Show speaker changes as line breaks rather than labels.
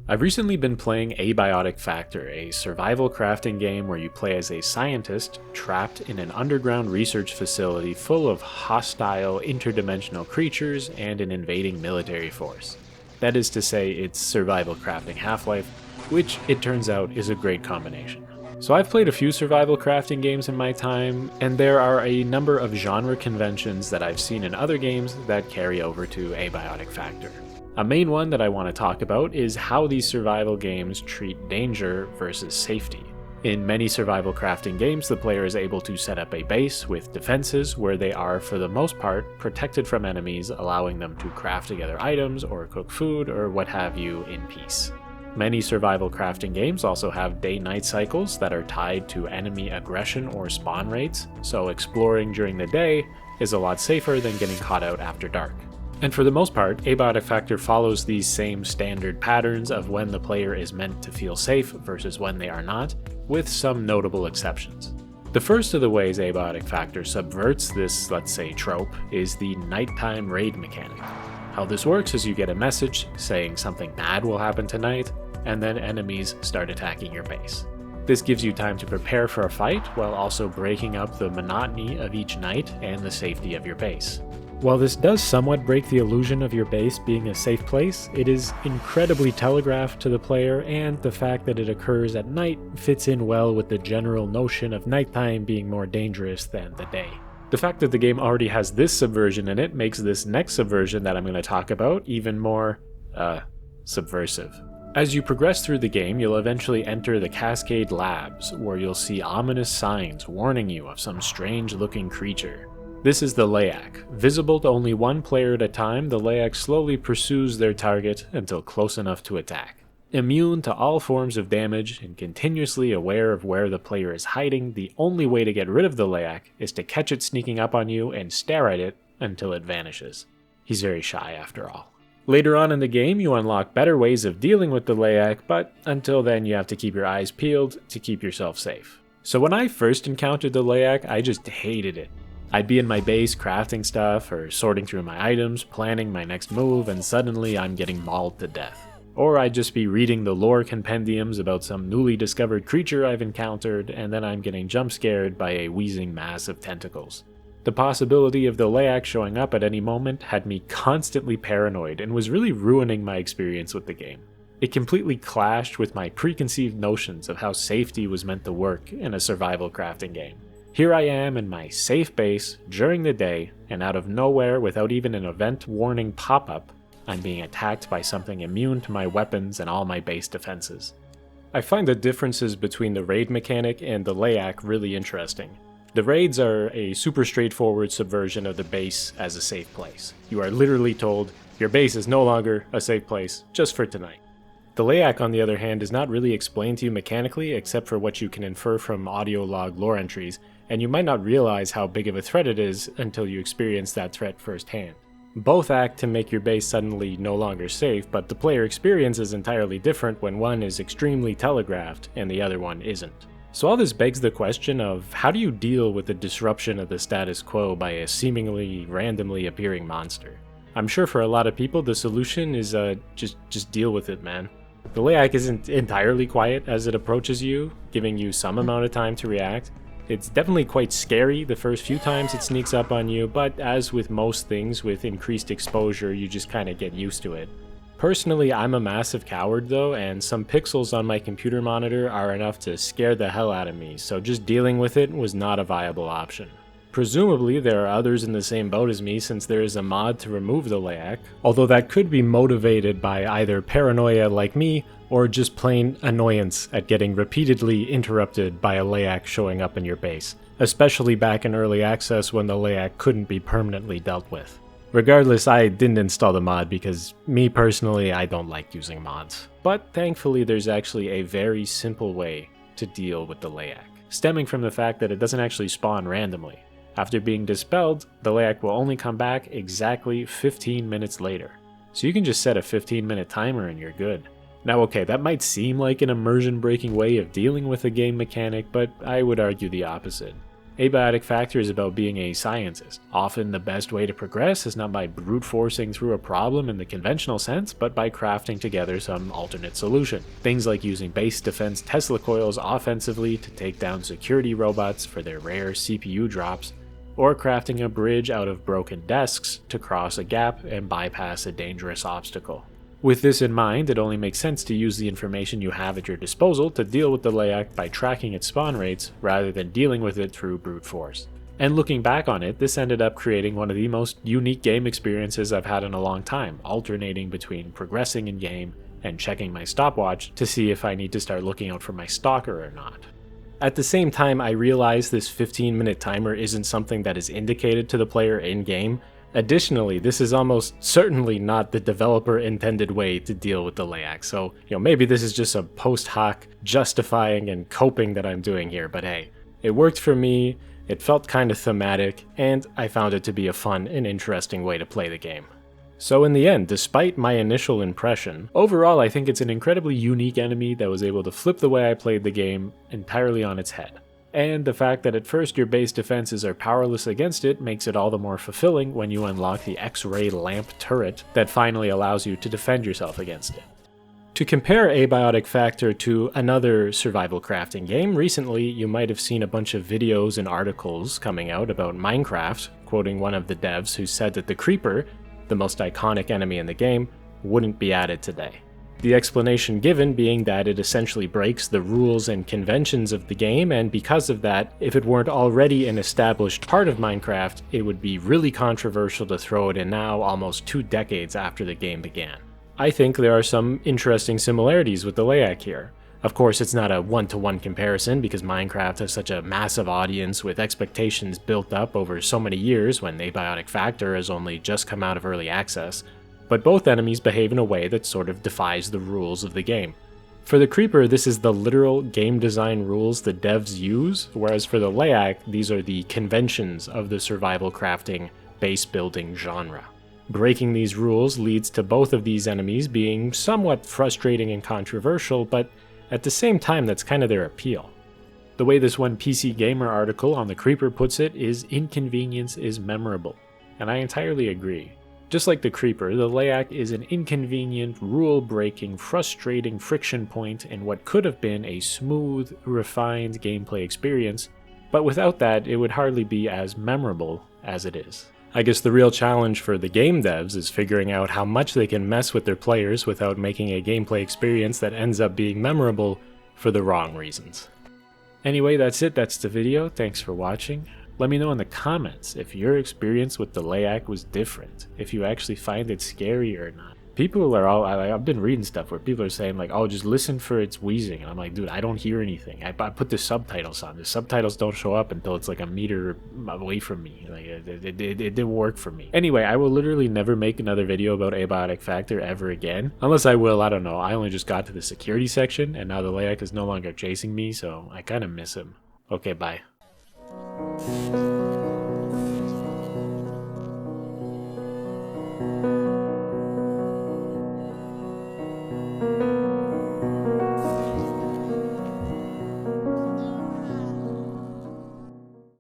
I've recently been playing Abiotic Factor, a survival crafting game where you play as a scientist trapped in an underground research facility full of hostile interdimensional creatures and an invading military force. That is to say, it's survival crafting Half-Life, which it turns out is a great combination. So I've played a few survival crafting games in my time, and there are a number of genre conventions that I've seen in other games that carry over to Abiotic Factor. A main one that I want to talk about is how these survival games treat danger versus safety. In many survival crafting games, the player is able to set up a base with defenses where they are, for the most part, protected from enemies, allowing them to craft together items or cook food or what have you in peace. Many survival crafting games also have day-night cycles that are tied to enemy aggression or spawn rates, so exploring during the day is a lot safer than getting caught out after dark. And for the most part, Abiotic Factor follows these same standard patterns of when the player is meant to feel safe versus when they are not, with some notable exceptions. The first of the ways Abiotic Factor subverts this, let's say, trope is the nighttime raid mechanic. How this works is you get a message saying something bad will happen tonight, and then enemies start attacking your base. This gives you time to prepare for a fight while also breaking up the monotony of each night and the safety of your base. While this does somewhat break the illusion of your base being a safe place, it is incredibly telegraphed to the player, and the fact that it occurs at night fits in well with the general notion of nighttime being more dangerous than the day. The fact that the game already has this subversion in it makes this next subversion that I'm going to talk about even more, subversive. As you progress through the game, you'll eventually enter the Cascade Labs, where you'll see ominous signs warning you of some strange-looking creature. This is the Leyak. Visible to only one player at a time, the Leyak slowly pursues their target until close enough to attack. Immune to all forms of damage and continuously aware of where the player is hiding, the only way to get rid of the Leyak is to catch it sneaking up on you and stare at it until it vanishes. He's very shy after all. Later on in the game, you unlock better ways of dealing with the Leyak, but until then you have to keep your eyes peeled to keep yourself safe. So when I first encountered the Leyak, I just hated it. I'd be in my base crafting stuff or sorting through my items, planning my next move, and suddenly I'm getting mauled to death. Or I'd just be reading the lore compendiums about some newly discovered creature I've encountered, and then I'm getting jump scared by a wheezing mass of tentacles. The possibility of the Leyak showing up at any moment had me constantly paranoid and was really ruining my experience with the game. It completely clashed with my preconceived notions of how safety was meant to work in a survival crafting game. Here I am in my safe base during the day, and out of nowhere, without even an event warning pop-up, I'm being attacked by something immune to my weapons and all my base defenses. I find the differences between the raid mechanic and the Leyak really interesting. The raids are a super straightforward subversion of the base as a safe place. You are literally told, your base is no longer a safe place, just for tonight. The Leyak, on the other hand, is not really explained to you mechanically except for what you can infer from audio log lore entries, and you might not realize how big of a threat it is until you experience that threat firsthand. Both act to make your base suddenly no longer safe, but the player experience is entirely different when one is extremely telegraphed and the other one isn't. So all this begs the question of how do you deal with the disruption of the status quo by a seemingly randomly appearing monster? I'm sure for a lot of people the solution is just deal with it, man. The Leyak isn't entirely quiet as it approaches you, giving you some amount of time to react. It's definitely quite scary the first few times it sneaks up on you, but as with most things with increased exposure, you just kind of get used to it. Personally, I'm a massive coward though, and some pixels on my computer monitor are enough to scare the hell out of me, so just dealing with it was not a viable option. Presumably, there are others in the same boat as me since there is a mod to remove the Leyak, although that could be motivated by either paranoia like me, or just plain annoyance at getting repeatedly interrupted by a Leyak showing up in your base, especially back in early access when the Leyak couldn't be permanently dealt with. Regardless, I didn't install the mod because me personally, I don't like using mods. But thankfully there's actually a very simple way to deal with the Leyak, stemming from the fact that it doesn't actually spawn randomly. After being dispelled, the Leyak will only come back exactly 15 minutes later. So you can just set a 15-minute timer and you're good. Now okay, that might seem like an immersion-breaking way of dealing with a game mechanic, but I would argue the opposite. Abiotic Factor is about being a scientist. Often the best way to progress is not by brute forcing through a problem in the conventional sense, but by crafting together some alternate solution. Things like using base defense Tesla coils offensively to take down security robots for their rare CPU drops, or crafting a bridge out of broken desks to cross a gap and bypass a dangerous obstacle. With this in mind, it only makes sense to use the information you have at your disposal to deal with the Leyak by tracking its spawn rates rather than dealing with it through brute force. And looking back on it, this ended up creating one of the most unique game experiences I've had in a long time, alternating between progressing in game and checking my stopwatch to see if I need to start looking out for my stalker or not. At the same time, I realize this 15-minute timer isn't something that is indicated to the player in-game. Additionally, this is almost certainly not the developer intended way to deal with the Leyak, so maybe this is just a post hoc justifying and coping that I'm doing here, but hey, it worked for me, it felt kind of thematic, and I found it to be a fun and interesting way to play the game. So in the end, despite my initial impression, overall I think it's an incredibly unique enemy that was able to flip the way I played the game entirely on its head. And the fact that at first your base defenses are powerless against it makes it all the more fulfilling when you unlock the X-ray lamp turret that finally allows you to defend yourself against it. To compare Abiotic Factor to another survival crafting game, recently you might have seen a bunch of videos and articles coming out about Minecraft, quoting one of the devs who said that the Creeper, the most iconic enemy in the game, wouldn't be added today. The explanation given being that it essentially breaks the rules and conventions of the game, and because of that, if it weren't already an established part of Minecraft, it would be really controversial to throw it in now, almost 2 decades after the game began. I think there are some interesting similarities with the Leyak here. Of course, it's not a one-to-one comparison because Minecraft has such a massive audience with expectations built up over so many years when Abiotic Factor has only just come out of early access. But both enemies behave in a way that sort of defies the rules of the game. For the Creeper, this is the literal game design rules the devs use, whereas for the Leyak, these are the conventions of the survival crafting base building genre. Breaking these rules leads to both of these enemies being somewhat frustrating and controversial, but at the same time that's kind of their appeal. The way this one PC Gamer article on the Creeper puts it is inconvenience is memorable, and I entirely agree. Just like the Creeper, the Leyak is an inconvenient, rule-breaking, frustrating friction point in what could have been a smooth, refined gameplay experience, but without that, it would hardly be as memorable as it is. I guess the real challenge for the game devs is figuring out how much they can mess with their players without making a gameplay experience that ends up being memorable for the wrong reasons. Anyway, that's it, that's the video, thanks for watching. Let me know in the comments if your experience with the Leyak was different, if you actually find it scary or not. People are all, I've been reading stuff where people are saying like, oh, just listen for its wheezing. And I'm like, dude, I don't hear anything. I put the subtitles on. The subtitles don't show up until it's like a meter away from me. Like, it didn't work for me. Anyway, I will literally never make another video about Abiotic Factor ever again. Unless I will, I don't know. I only just got to the security section and now the Leyak is no longer chasing me, so I kind of miss him. Okay, bye.